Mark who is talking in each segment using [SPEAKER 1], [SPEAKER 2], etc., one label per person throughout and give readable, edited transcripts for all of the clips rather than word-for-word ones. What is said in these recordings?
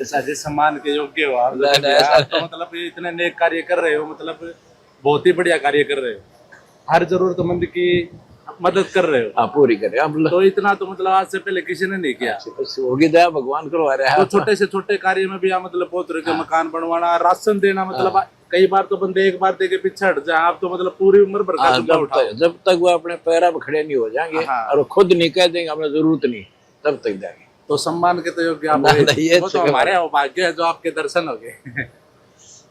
[SPEAKER 1] ऐसे सम्मान के योग्य हो आप। तो मतलब ये इतने नेक कार्य कर रहे हो, मतलब बहुत ही बढ़िया कार्य कर रहे हो, हर जरूरतमंद की मदद कर रहे हो।
[SPEAKER 2] आप पूरी करें आप।
[SPEAKER 1] तो इतना तो मतलब आज से पहले किसी ने नहीं किया।
[SPEAKER 2] होगी दया, भगवान करवा रहा है।
[SPEAKER 1] तो छोटे से छोटे कार्य में भी आप मतलब बहुत तरह के मकान बनवाना, राशन देना, मतलब कई बार तो बंदे एक बार दे के पीछे हट जाए, आप तो मतलब पूरी उम्र भर का
[SPEAKER 2] जब तक वो अपने पैरों पर खड़े नहीं हो जाएंगे और खुद नहीं कह देंगे हमें जरूरत नहीं, तब तक देंगे।
[SPEAKER 1] तो सम्मान के तो योग्य आप वो तो हमारे भाग्य है जो आपके दर्शन हो गए।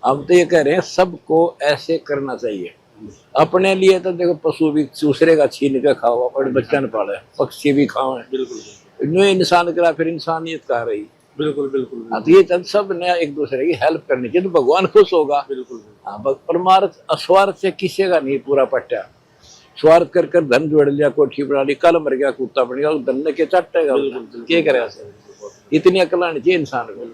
[SPEAKER 2] हम तो ये कह रहे हैं सबको ऐसे करना चाहिए। अपने लिए तो देखो पशु भी दूसरे का छीन के खाओ और बच्चा न पाले, पक्षी भी खाओ। बिल्कुल इंसान करा फिर इंसानियत कहा रही।
[SPEAKER 1] बिल्कुल बिल्कुल।
[SPEAKER 2] तो ये सब ने एक दूसरे की हेल्प करनी चाहिए तो भगवान खुश होगा।
[SPEAKER 1] बिल्कुल।
[SPEAKER 2] हाँ, परमार्थ अस्वार्थ से किसी का नहीं पूरा पट्टा। स्वार्थ कर कर धन जोड़ लिया, कोठी बना ली, कल मर गया कुत्ता बन गया, धन ने के चटेगा, क्या करेगा। इतनी अकल आनी चाहिए इंसान को।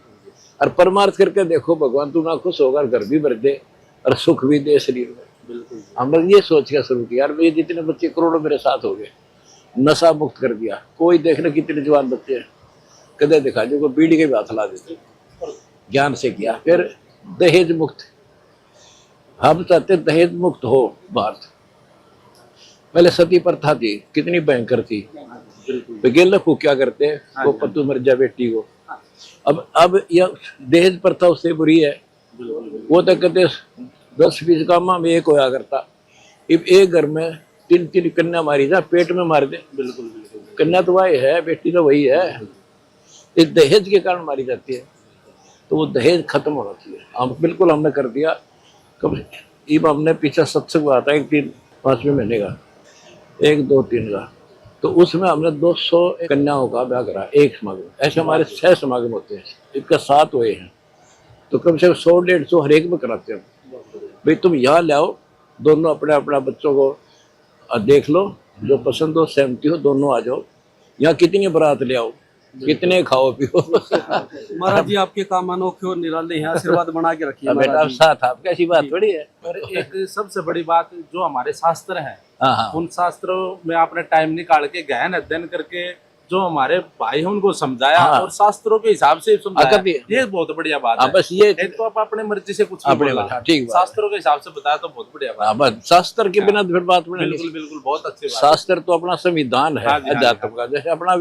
[SPEAKER 2] और परमार्थ करके देखो भगवान तू ना खुश होगा, घर भी भर दे और सुख भी दे शरीर में। बिल्कुल हमने ये सोच के शुरू किया। यार मेरे जितने बच्चे करोड़ों मेरे साथ हो गए, नशा मुक्त कर दिया। कोई देखना कितने जवान बच्चे हैं, कदे दिखा जो को बीड़ी के भी हाथ ला देते, ज्ञान से किया। फिर दहेज मुक्त, हम चाहते दहेज मुक्त हो भारत। पहले सती प्रथा थी, कितनी भयंकर थी। गेल को क्या करते वो पतू मर जा बेटी को। अब यह दहेज प्रथा उससे बुरी है। वो तो कहते 10-20 कामा में एक होया करता, अब एक घर में 3-3 कन्या मारी जा, पेट में मार दे। बिल्कुल कन्या तो वही है, बेटी तो वही है। इस दहेज के कारण मारी जाती है। तो वो दहेज खत्म होना चाहिए। हम बिल्कुल हमने कर दिया। कब अब हमने पीछे सत्संग हुआ था 5वें महीने का, 1, 2, 3 का, तो उसमें हमने 200 कन्याओं का ब्याह करा एक समागम। ऐसे हमारे 6 समागम होते हैं, इसका 7 हुए हैं। तो कम से कम 100-150 हर एक में कराते हैं। भाई तुम यहाँ ले आओ, दोनों अपने अपना बच्चों को देख लो, जो पसंद हो सहमति हो दोनों आ जाओ। यहाँ कितनी बारात ले आओ, कितने खाओ पियो।
[SPEAKER 3] महाराज जी आपके काम अनोखे और निराले हैं, आशीर्वाद बना के रखिए
[SPEAKER 2] बेटा। साथ आपकी ऐसी बात थोड़ी है।
[SPEAKER 1] और एक सबसे बड़ी बात जो हमारे शास्त्र हैं, उन शास्त्रों में आपने टाइम निकाल के गहन अध्ययन करके जो हमारे भाई हैं उनको समझाया और शास्त्रों के हिसाब से समझाया, ये बहुत बढ़िया बात है।
[SPEAKER 2] बस ये
[SPEAKER 1] तो आप अपने मर्जी से कुछ नहीं बोला, ठीक शास्त्रों के हिसाब से बताया तो बहुत बढ़िया बात।
[SPEAKER 2] बस शास्त्र के बिना फिर बात में
[SPEAKER 1] बिल्कुल बिल्कुल बहुत अच्छी बात।
[SPEAKER 2] शास्त्र तो अपना संविधान है अध्यात्म का, जैसे अपना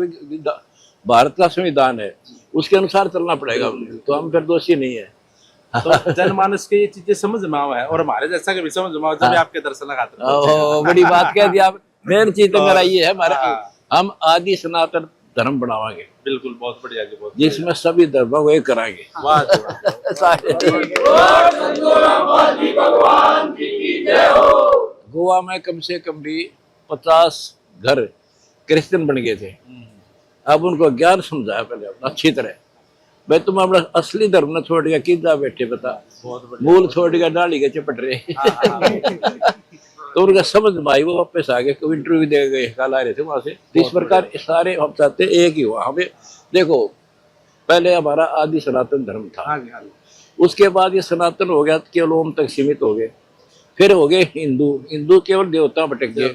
[SPEAKER 2] भारत का संविधान है, उसके अनुसार चलना पड़ेगा। तो हम फिर दोषी नहीं है।
[SPEAKER 1] तो जनमानस के ये चीजें समझ में आवा है और हमारे जैसा के भी समझ में आवा जब आपके दर्शन खाते।
[SPEAKER 2] बड़ी बात कह दी आप। मेन चीज तो मेरा ये है, हमारे हम आदि सनातन धर्म बढ़ावाएंगे।
[SPEAKER 1] बिल्कुल बहुत बढ़िया जी, बहुत
[SPEAKER 2] जिसमें सभी धर्मों को एक कराएंगे। गोवा में कम से कम भी 50 घर क्रिश्चियन बन गए थे। अब उनको ज्ञान समझाया पहले अच्छी तरह। भाई तुम अपना असली धर्म न छोड़ गया कि जा बैठे बता, मूल छोड़ गया डाली के चपट रहे। तो उनका समझ भाई वो वापस आ गए, कोई इंटरव्यू दे गए, कल आ रहे थे वहां से। तो इस प्रकार सारे हम चाहते एक ही हुआ। हमें देखो पहले हमारा आदि सनातन धर्म था, उसके बाद ये सनातन हो गया, केवल ओम तक सीमित हो गए। फिर हो गए हिंदू, हिंदू केवल देवता भटक गए।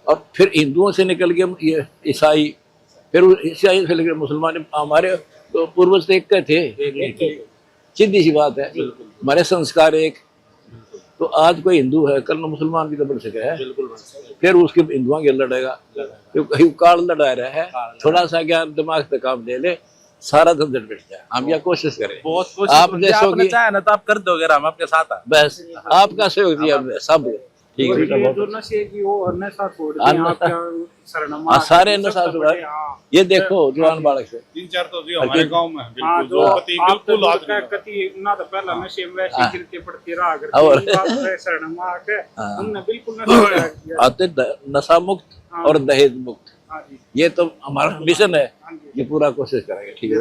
[SPEAKER 2] और फिर हिंदुओं से निकल गए ये ईसाई, फिर ईसाई से निकल मुसलमान। हमारे तो पूर्वज तो एक थे, सीधी सी बात है। हमारे संस्कार एक। तो आज कोई हिंदू है, कल मुसलमान भी तो बन सके है। फिर उसके हिंदुओं के लड़ेगा, क्योंकि काल लड़ा रहा है। थोड़ा सा ज्ञान दिमाग पे काम ले ले, सारा झंझट मिट जाए। हम यह कोशिश करें।
[SPEAKER 1] बहुत कोशिश आप जैसो की चाहे ना तो आप कर दोगे, हम आपके साथ हैं।
[SPEAKER 2] बस आपका सहयोग दिया सब ठीक है।
[SPEAKER 3] जो नशे की वो नशा छोड़ दिया,
[SPEAKER 2] सारे नशा छोड़ा। ये देखो जवान बालक से
[SPEAKER 4] 3-4 तो हमारे गांव में बिल्कुल
[SPEAKER 3] ना तो पहला नशे में वैसे गिरते पड़ते रहा करते, उन्होंने बिल्कुल
[SPEAKER 2] आते नशा मुक्त और दहेज मुक्त। ये तो हमारा मिशन है, ये पूरा कोशिश करेंगे। ठीक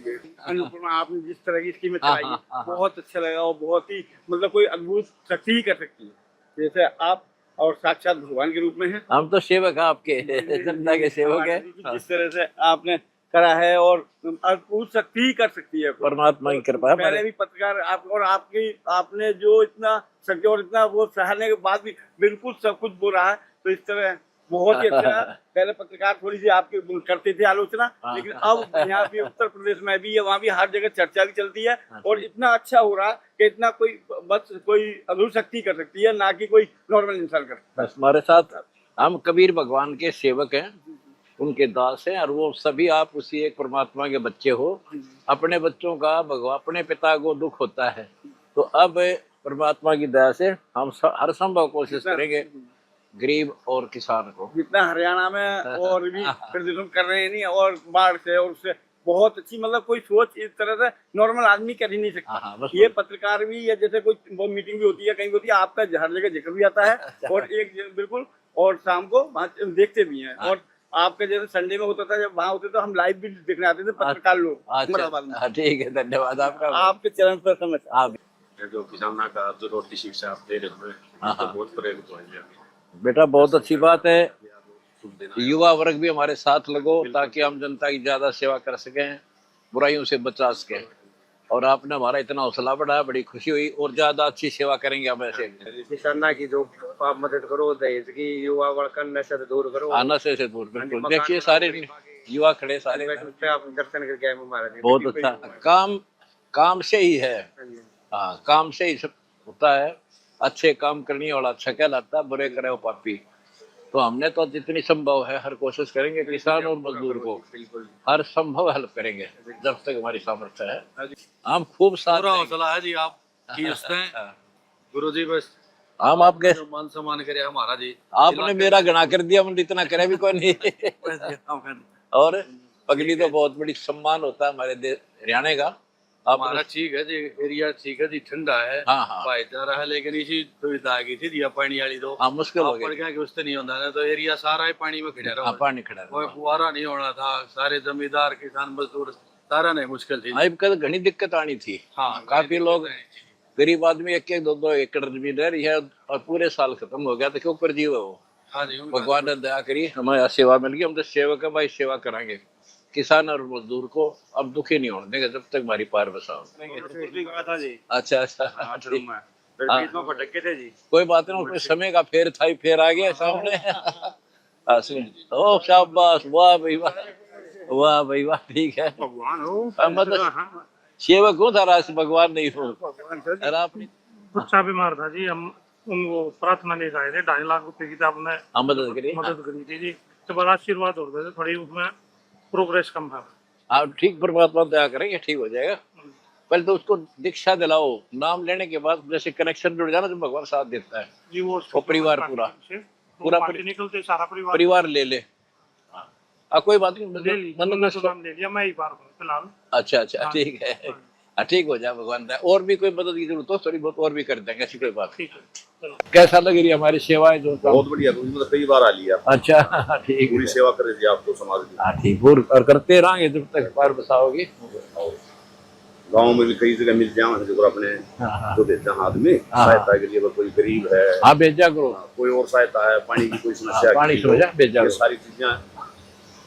[SPEAKER 2] है।
[SPEAKER 3] अनुपमा आपने जिस तरह की स्कीम चलाई बहुत अच्छा लगा और बहुत ही मतलब कोई अद्भुत शक्ति ही कर सकती है, जैसे आप और साक्षात भगवान के रूप में हैं।
[SPEAKER 2] हम तो सेवक हैं आपके, जनता के सेवक हैं।
[SPEAKER 3] जिस तरह से आपने करा है और अद्भुत शक्ति ही कर सकती है
[SPEAKER 2] परमात्मा की कृपा है।
[SPEAKER 3] पहले भी पत्रकार आप और आपने जो इतना शक्ति और इतना वो सहने के बाद भी बिल्कुल सब कुछ बोल रहा है, तो इस तरह बहुत ही अच्छा। पहले पत्रकार थोड़ी सी आपके करते थे आलोचना, लेकिन अब यहाँ पे उत्तर प्रदेश में भी है, वहाँ भी हर जगह चर्चा भी चलती है और इतना अच्छा हो रहा कि इतना कोई बस कोई अधूर शक्ति कर सकती है, ना कि कोई नॉर्मल इंसान कर सकता है।
[SPEAKER 2] बस हमारे साथ हम कबीर भगवान के सेवक हैं, उनके दास हैं, और वो सभी आप उसी एक परमात्मा के बच्चे हो। अपने बच्चों का भगवान अपने पिता को दुख होता है, तो अब परमात्मा की दया से हम हर संभव कोशिश करेंगे गरीब और किसान को।
[SPEAKER 3] जितना हरियाणा में और भी प्रदर्शन कर रहे हैं नहीं, और बाढ़ से और उससे बहुत अच्छी, मतलब कोई सोच इस तरह से नॉर्मल आदमी कर ही नहीं सकता। ये पत्रकार भी, या जैसे कोई वो मीटिंग भी होती है कहीं होती है, आपका हर जगह जिक्र भी आता है और एक बिल्कुल, और शाम को वहाँ देखते भी हैं। और आपके जैसे संडे में होता था, जब वहाँ होते तो हम लाइव भी देखने आते थे पत्रकार लोग।
[SPEAKER 2] ठीक है, धन्यवाद आपका।
[SPEAKER 3] आपके चरण पर समझ आप
[SPEAKER 4] जो किसानों का जो रोटी शिक्षा आप दे रहे हैं तो बहुत प्रेरित हो गया
[SPEAKER 2] बेटा, बहुत अच्छी बात है। युवा वर्ग भी हमारे साथ लगो ताकि हम जनता की ज्यादा सेवा कर सकें, बुराइयों से बचा सकें। और आपने हमारा इतना हौसला बढ़ाया, बड़ी खुशी हुई, और ज्यादा अच्छी सेवा करेंगे हम ऐसे।
[SPEAKER 3] किसाना की जो आप मदद करो, दहेज की, युवा वर्ग का नशा से दूर करो,
[SPEAKER 2] नशे से दूर, बिल्कुल। देखिए सारे युवा खड़े, सारे
[SPEAKER 3] आप दर्शन करके आए महाराज।
[SPEAKER 2] बहुत अच्छा काम से ही है। हाँ, काम से ही सब होता है। अच्छे काम करने वाला अच्छा कहलाता है, बुरे करे वो पापी। तो हमने तो जितनी संभव है हर कोशिश करेंगे, किसान और मजदूर को हर संभव हेल्प करेंगे जब तक हमारी सामर्थ्य है। हम खूब सारा
[SPEAKER 4] हौसला है जी आप गुरु जी, बस
[SPEAKER 2] हम आपके
[SPEAKER 4] मान सम्मान करे हमारा जी।
[SPEAKER 2] आपने मेरा गणा कर दिया, मुझे इतना करे भी कोई नहीं। और पगली तो बहुत बड़ी सम्मान होता है हमारे हरियाणा का।
[SPEAKER 4] हमारा ठीक है जी, एरिया ठीक है जी, ठंडा है, भाईचारा है, लेकिन इसी सुविधा की थी दिया पानी वाली तो
[SPEAKER 2] मुश्किल हो गया
[SPEAKER 4] कि उससे नहीं होता है, तो एरिया सारा ही पानी में खड़ा रहा।
[SPEAKER 2] पानी खड़ा
[SPEAKER 4] कोई फुवारा नहीं होना था, सारे जमींदार किसान मजदूर सारा नहीं, मुश्किल थी।
[SPEAKER 2] घनी दिक्कत आनी थी। हाँ, काफी लोग गरीब आदमी 1-2 एकड़ जमीन रह रही है और पूरे साल खत्म हो गया, तो क्यों पर जीव है वो।
[SPEAKER 4] हाँ जी,
[SPEAKER 2] भगवान ने दया करी, हमें सेवा मिल गई, हम तो सेवक है भाई, सेवा कराएंगे किसान और मजदूर को। अब दुखी नहीं होने देंगे जब तक हमारी पार बसाओ। अच्छा
[SPEAKER 3] भटके थे जी,
[SPEAKER 2] कोई बात नहीं, समय का फेर था ही, फेर आ गया सामने। ओ शाबाश, वाह भाई वाह, वाह भाई वाह, ठीक है।
[SPEAKER 3] भगवान हो,
[SPEAKER 2] मतलब सेवक हूँ था, भगवान नहीं हो।
[SPEAKER 5] बच्चा बीमार था जी, हम उनको प्रार्थना लेकर आए थे, 2.5 लाख रुपए की आपने
[SPEAKER 2] मदद
[SPEAKER 5] करी थी जी। तो बड़ा आशीर्वाद हो रहे थे, थोड़ी उसमें प्रोग्रेस कम था।
[SPEAKER 2] आप ठीक, परमात्मा दया करेंगे, ठीक हो जाएगा। पहले तो उसको दीक्षा दिलाओ, नाम लेने के बाद जैसे कनेक्शन जुड़ जाना तो भगवान साथ देता है
[SPEAKER 5] जी। वो
[SPEAKER 2] परिवार पूरा
[SPEAKER 5] निकलते सारा
[SPEAKER 2] परिवार ले ले। कोई बात नहीं,
[SPEAKER 5] ले लिया मैं ही बार फिलहाल।
[SPEAKER 2] अच्छा, ठीक है, ठीक हो जाए भगवान दया। और भी कोई मदद की जरूरत हो थोड़ी बहुत और भी कर देंगे, ऐसी कोई बात। कैसा लग रही है हमारी सेवाएं? जो
[SPEAKER 4] बहुत बढ़िया, मतलब कई बार आ लिया।
[SPEAKER 2] अच्छा, ठीक,
[SPEAKER 4] पूरी सेवा कर रही थी आपको समाज की।
[SPEAKER 2] ठीक, और करते रहेंगे जब तक पार बसाओगे।
[SPEAKER 4] गाँव में भी कई जगह मिल जाए जो अपने जो देते हैं आदमी सहायता के लिए, कोई गरीब है,
[SPEAKER 2] हाँ भेजा करो।
[SPEAKER 4] कोई और सहायता है, पानी की कोई समस्या,
[SPEAKER 2] पानी भेजा,
[SPEAKER 4] सारी चीजें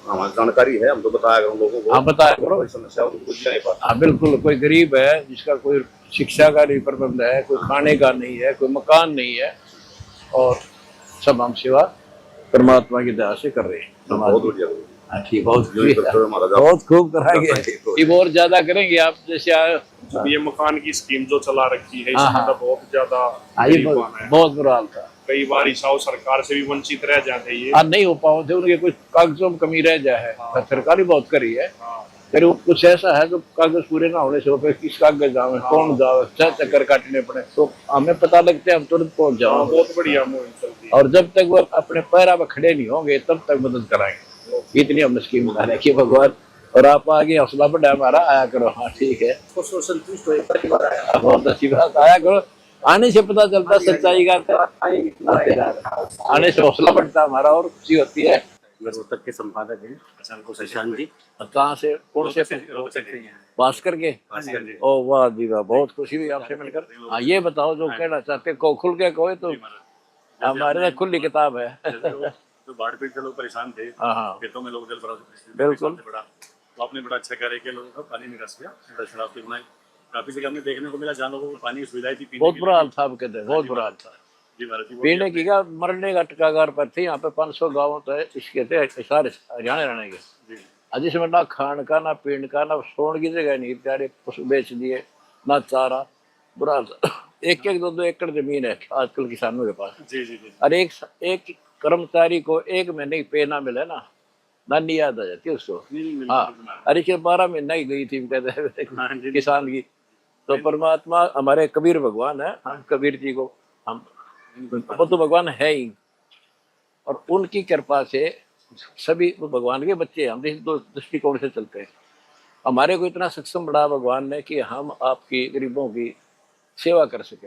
[SPEAKER 4] हमारी जानकारी है, हम तो बताया करो लोगों को।
[SPEAKER 2] हाँ, बताया करो,
[SPEAKER 4] कोई समस्या हो तो कुछ नहीं पाता।
[SPEAKER 2] हाँ बिल्कुल। कोई गरीब है जिसका कोई शिक्षा का नहीं प्रबंध है, कोई खाने का नहीं है, कोई मकान नहीं है, और सब हम सेवा परमात्मा की दया से कर रहे हैं।
[SPEAKER 4] बहुत बढ़िया,
[SPEAKER 2] ठीक, बहुत खूब कराएंगे, और ज्यादा करेंगे। आप जैसे
[SPEAKER 6] ये मकान की स्कीम जो चला रखी है, इसमें तो बहुत ज्यादा
[SPEAKER 2] बहुत बुरा हाल था।
[SPEAKER 6] कई बार ईसाओ सरकार से भी वंचित रह जाते हैं, ये
[SPEAKER 2] नहीं हो पाओ थे, उनके कुछ कागजों में कमी रह जाए है। सरकार ही बहुत करी है, फिर कुछ ऐसा है जो कागज पूरे ना होने से किस कागज जावे, कौन जावे, चक्कर काटने पड़े, तो हमें पता लगता है हम तुरंत पहुंच जाओ।
[SPEAKER 6] बहुत बढ़िया मुहिम चलती है।
[SPEAKER 2] और जब तक वो अपने पैरा में खड़े नहीं होंगे तब तक मदद कराएंगे। इतनी हमने स्कीम बना रखी है भगवान। और आप आगे हौसला बढ़ा हमारा, आया करो। हाँ ठीक है, बहुत अच्छी बात, आया करो। आने से पता चलता सच्चाई का, आने से हौसला बढ़ता हमारा और खुशी होती है।
[SPEAKER 7] रोहतक के संपादक हैं शशांक जी।
[SPEAKER 2] कहाँ से, कौन से? भास्कर के। ओ वाह जी वाह, बहुत खुशी हुई आपसे मिलकर। हाँ, ये बताओ जो कहना चाहते को खुल के कहो, तो हमारे लिए खुली किताब है।
[SPEAKER 4] तो बाढ़ पीड़ित से लोग परेशान थे, खेतों में लोग जल भराव
[SPEAKER 2] बिल्कुल,
[SPEAKER 4] तो आपने बड़ा अच्छा कार्य किया, लोगों का पानी निकास किया। काफी जगह हमें देखने को मिला जहाँ लोगों को पानी की सुविधाएं थी।
[SPEAKER 2] बहुत बुरा हाल था, कहते हैं बहुत बुरा हाल था।
[SPEAKER 7] जी महाराज जी।
[SPEAKER 2] पीने की क्या, मरने का टिकागार पर थे। यहाँ पे 500 गाँव तो है इसके थे, सारे हरियाणा रहने के।
[SPEAKER 7] जी
[SPEAKER 2] जिसमें ना खान का, ना पीने का, ना सोने की जगह नहीं, प्यारे पशु बेच दिए, ना चारा, बुरा हाल। एक एक 2-2 एकड़ जमीन है आजकल किसानों के पास।
[SPEAKER 7] जी जी जी।
[SPEAKER 2] और एक कर्मचारी को 1 महीने की पे ना मिले ना, नानी याद आ जाती है उसको। हाँ, अरे 12 महीना ही गई थी कहते हैं किसान की। तो परमात्मा हमारे कबीर भगवान है, हम कबीर जी को, हम वो तो भगवान है ही, और उनकी कृपा से सभी वो भगवान के बच्चे हैं। हम इस दो दृष्टिकोण से चलते हैं। हमारे को इतना सक्षम बढ़ा भगवान ने कि हम आपकी गरीबों की सेवा कर सके।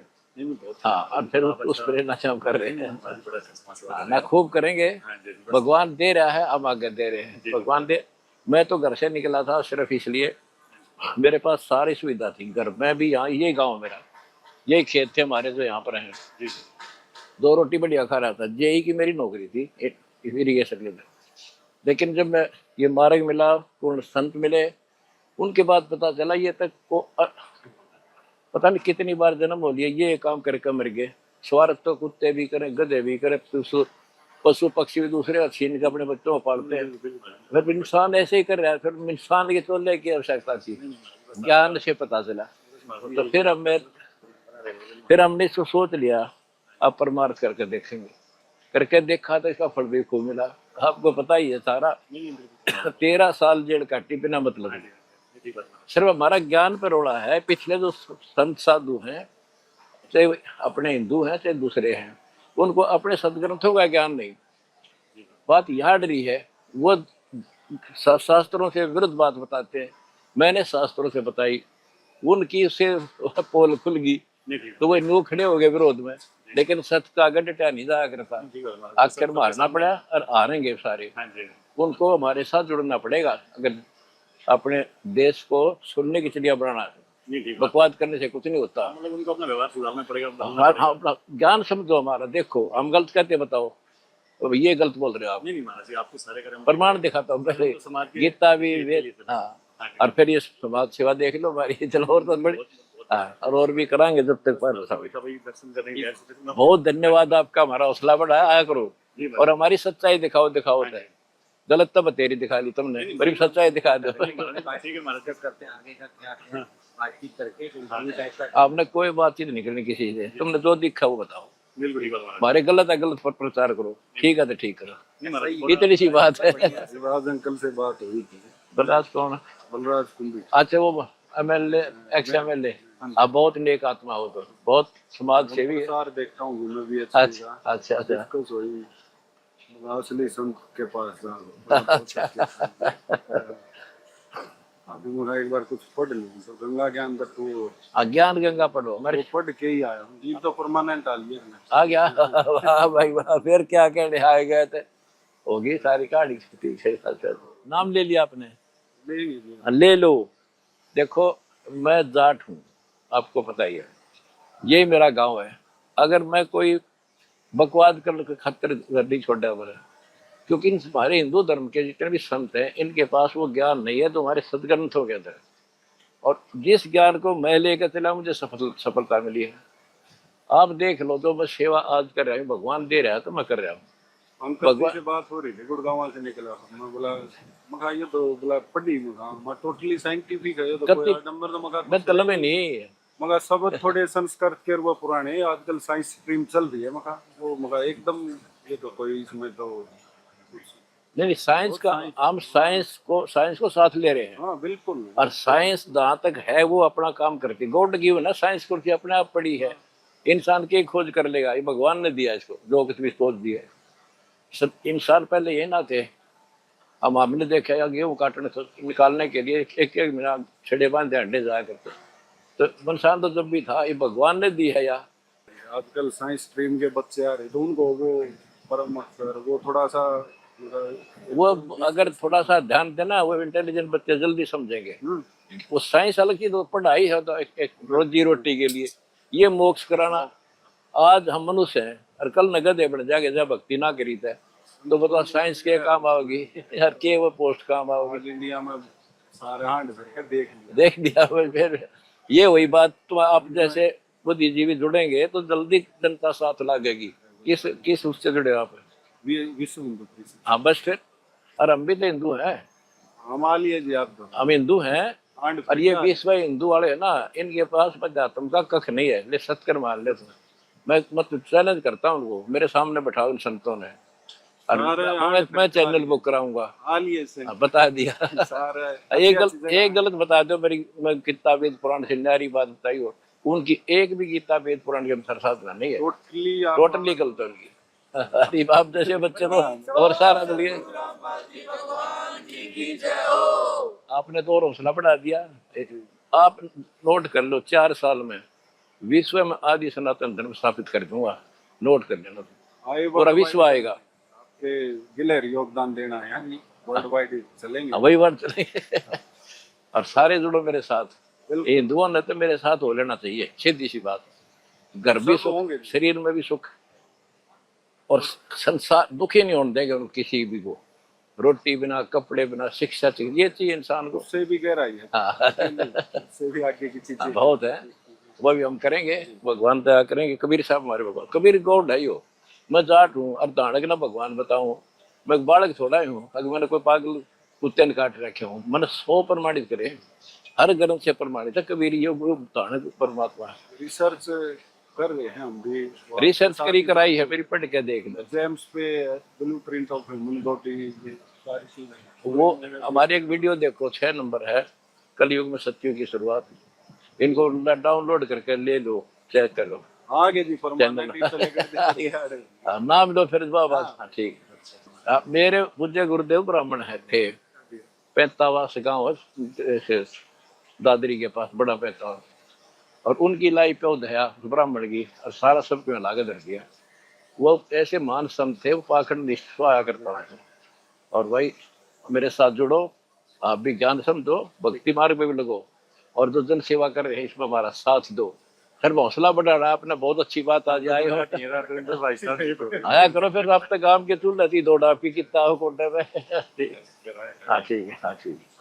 [SPEAKER 2] हाँ, और फिर उस प्रेरणा से हम कर रहे हैं ना, खूब करेंगे। भगवान दे रहा है, हम आगे दे रहे हैं। भगवान दे। मैं तो घर से निकला था सिर्फ इसलिए, मेरे पास सारी सुविधा थी घर में भी। यहाँ ये गाँव मेरा, ये खेत थे हमारे जो यहाँ पर हैं। 2 रोटी बढ़िया खा रहा था। जेई की मेरी नौकरी थी इरीगेशन के। लेकिन जब मैं ये मार्ग मिला, पूर्ण संत मिले, उनके बाद पता चला ये तक को पता नहीं कितनी बार जन्म हो लिया, ये काम करके मर गए। स्वार्थ तो कुत्ते भी करें, गधे भी करें, पशु पक्षी भी दूसरे छीन के अपने बच्चों को पालते हैं। फिर इंसान ऐसे ही कर रहा है। फिर इंसान के चलने की आवश्यकता थी, ज्ञान से पता चला। तो फिर हमने इसको सोच लिया, अब परमार्थ करके देखेंगे। करके देखा तो इसका फल भी खूब मिला। आपको पता ही है सारा। 13 साल जेल काटी बिना मतलब, सिर्फ हमारा ज्ञान पर रोड़ा है। पिछले जो संत साधु हैं, चाहे अपने हिंदू हैं चाहे दूसरे हैं, उनको अपने सदग्रंथों का ज्ञान नहीं। बात यहाँ डरी है, वो शास्त्रों से विरुद्ध बात बताते हैं। मैंने शास्त्रों से बताई, उनकी उससे पोल खुल गई, तो वो न्यू खड़े हो गए विरोध में। लेकिन सत्य का आगे डटा नहीं जाया करता, आकर मारना पड़ा और हारेंगे सारे। उनको हमारे साथ जुड़ना पड़ेगा अगर अपने देश को सुनने की चिड़िया बनाना है। बकवाद करने से कुछ नहीं होता।
[SPEAKER 7] मतलब उनको अपना व्यवहार सुधारना पड़ेगा।
[SPEAKER 2] हाँ, अपना ज्ञान समझो हमारा। देखो हम गलत कहते बताओ, तो ये गलत बोल रहे हो आप।
[SPEAKER 7] नहीं महाराज जी, आपको सारे कर्म
[SPEAKER 2] प्रमाण दिखाता हूँ पहले, गीता भी, वेद। हाँ, और फिर ये समाज सेवा देख लो हमारी। चलो और तो बड़ी, हाँ, और भी कराएंगे जब तक पर।
[SPEAKER 7] दर्शन करने
[SPEAKER 2] बहुत धन्यवाद आपका, हमारा हौसला बढ़ाया। आया करो और हमारी सच्चाई दिखाओ। दिखाओ तो गलत तो बतेरी दिखा ली तुमने, बड़ी सच्चाई दिखा दो। आपने कोई बातचीत नहीं करनी किसी से, तुमने जो दिखा वो बताओ। हमारे गलत है, गलत पर प्रचार करो, ठीक है तो ठीक करो। इतनी सी बात है।
[SPEAKER 8] बलराज अंकल से बात हुई थी।
[SPEAKER 2] बलराज कौन?
[SPEAKER 8] बलराज कुंभी।
[SPEAKER 2] अच्छा, वो MLA, एक्स MLA। आप बहुत नेक आत्मा हो, तो बहुत समाज सेवी है।
[SPEAKER 8] देखता हूँ मैं भी।
[SPEAKER 2] अच्छा अच्छा अच्छा।
[SPEAKER 8] असली संत के पास अभी मुझे एक बार कुछ पढ़ लूँ तो गंगा ज्ञान तक वो
[SPEAKER 2] ज्ञान गंगा पढ़ो। मेरे
[SPEAKER 8] पढ़ के ही आया हूँ। जीव तो परमानेंट आ लिया
[SPEAKER 2] आ गया। वाह भाई वाह, फिर क्या कहने आए गए थे, होगी सारी कहानी। ठीक है, नाम ले लिया आपने, ले लो। देखो मैं जाट हूँ, आपको पता ही है, यही मेरा गांव है। अगर मैं कोई बकवाद कर खतर नहीं छोड़ा बोले, क्योंकि हमारे हिंदू धर्म के जितने भी संत हैं, इनके पास वो ज्ञान नहीं है तो हमारे सदग्रंथों के अंदर। और जिस ज्ञान को मैं लेकर चला, मुझे सफलता मिली है। आप देख लो, तो मैं सेवा आज कर रहा हूँ, भगवान दे रहा है तो मैं कर रहा हूँ।
[SPEAKER 8] अंकल से बात हो रही थी, गुड़गांव से निकला मैं, बोला मखा ये तो बोला पढ़ी मैं टोटली साइंटिफिक है तो कोई नंबर तो मखा
[SPEAKER 2] मैं तलब नहीं
[SPEAKER 8] मगर सब थोड़े संस्कार के वो पुराने, आजकल साइंस स्ट्रीम चल रही है मखा, वो मखा एकदम ये तो कोई इसमें तो
[SPEAKER 2] नहीं, साइंस का हम साइंस को साथ ले रहे हैं।
[SPEAKER 8] हाँ बिल्कुल।
[SPEAKER 2] और साइंस जहाँ तक है वो अपना काम करती है। गॉड गिवन है साइंस, कुर्सी अपने आप पड़ी है। इंसान की खोज कर लेगा, ये भगवान ने दिया इसको, जो कुछ भी सोच दिया है। सब इंसान पहले ये ना थे। हम हमने देखा या गेहूँ काटने निकालने के लिए एक महीना छड़े बांधे अंडे जाया करते, तो इंसान तो जब भी था, ये भगवान ने दी है। या
[SPEAKER 8] आजकल साइंस स्ट्रीम के बच्चे आ रहे तो उनको वो परम वो थोड़ा सा
[SPEAKER 2] वो अगर थोड़ा सा ध्यान देना, वो इंटेलिजेंट बच्चे जल्दी समझेंगे। वो साइंस अलग चीज, पढ़ाई है तो एक रोजी रोटी के लिए, ये मोक्ष कराना। आज हम मनुष्य हैं और कल नगद बन जाएंगे जब भक्ति ना करी थे, तो बताओ साइंस के काम आओगी यार, के वो पोस्ट काम आओगी।
[SPEAKER 8] इंडिया में सारे हांड देख
[SPEAKER 2] दिया। फिर ये वही बात, तुम आप जैसे बुद्धिजीवी जुड़ेंगे तो जल्दी जनता साथ लागेगी। किस उससे जुड़े आप?
[SPEAKER 8] विश्व हिंदू परिषद।
[SPEAKER 2] हाँ बस फिर, और हम भी तो हिंदू हैं,
[SPEAKER 8] हमारे जी आप तो
[SPEAKER 2] हम हिंदू हैं। और ये विश्व हिंदू वाले है ना, इनके पास अध्यात्म का कख नहीं है। ले सत्कर मान ले, तो मैं मतलब चैलेंज करता हूँ उनको, मेरे सामने बैठाओ इन संतों ने, और मैं चैनल बुक कराऊंगा। बता दिया। एक गलत बता दो मेरी, मैं गीता वेद पुराण से न्यारी बात बताई हो, उनकी एक भी गीता वेद पुराण के अनुसार साधना नहीं है, टोटली गलत है उनकी। अरे बाप जैसे बच्चे को और सारा बोलिए आपने तो और हौसला बढ़ा दिया। आप नोट कर लो, 4 साल में विश्व में आदि सनातन धर्म स्थापित कर दूंगा, नोट कर लेना, पूरा विश्व आएगा।
[SPEAKER 8] गिलहर योगदान देना है, वर्ल्ड वाइड चलेंगे,
[SPEAKER 2] वही बात चलेंगे। और सारे जुड़ो मेरे साथ, हिंदुओं ने तो मेरे साथ हो लेना चाहिए, सीधी सी बात। घर भी सुख, शरीर में भी सुख, और संसार दुखी नहीं होने देंगे किसी भी को। रोटी बिना, कपड़े बिना, शिक्षा चाहिए, ये चाहिए इंसान को।
[SPEAKER 8] उससे भी गहराई है, उससे भी आगे की चीजें
[SPEAKER 2] बहुत है, वो भी हम करेंगे। भगवान दया करेंगे। कबीर साहब हमारे भगवान, कबीर गौड़ है हो, मैं जाट हूँ, अर्धाणक ना भगवान बताऊँ, मैं बालक थोड़ा ही हूँ। अगर मैंने कोई पागल कुत्ते ने काट रखे हूँ, मैंने 100 प्रमाणित करे, हर ग्रंथ से प्रमाणित है कबीर योग धारणक परमात्मा है।
[SPEAKER 8] रिसर्च कर रहे हैं हम भी,
[SPEAKER 2] रिसर्च करी कराई है मेरी, पढ़ के देख लो।
[SPEAKER 8] जेम्स पे ब्लूप्रिंट ऑफ ह्यूमन बॉडी, ये सारी चीजें।
[SPEAKER 2] वो हमारे एक वीडियो देखो, 6 नंबर है, कलयुग में सत्युग की शुरुआत। इनको डाउनलोड करके ले लो, चेक कर लो।
[SPEAKER 8] आगे जी
[SPEAKER 2] नाम दो फिर बाबा। हाँ ठीक। मेरे पूज्य गुरुदेव ब्राह्मण है थे, 55 गाँव दादरी के पास, बड़ा 55, और उनकी लाइफ पे दया ब्राह्मण की, और सारा सब क्यों लागे धर दिया। वो ऐसे मान संत थे, वो पाखंड निष्ठ आया करता था। और भाई मेरे साथ जुड़ो, आप भी ज्ञान समझो, भक्ति मार्ग पे भी लगो, और जो जन सेवा कर रहे हैं इसमें हमारा साथ दो। सर हौसला बढ़ा रहा आपने, बहुत अच्छी बात आज आए हो। आया करो फिर, आप तक काम के चूल रहती 2 डाब की कितना हो कोटे में। हाँ ठीक है, हाँ ठीक है।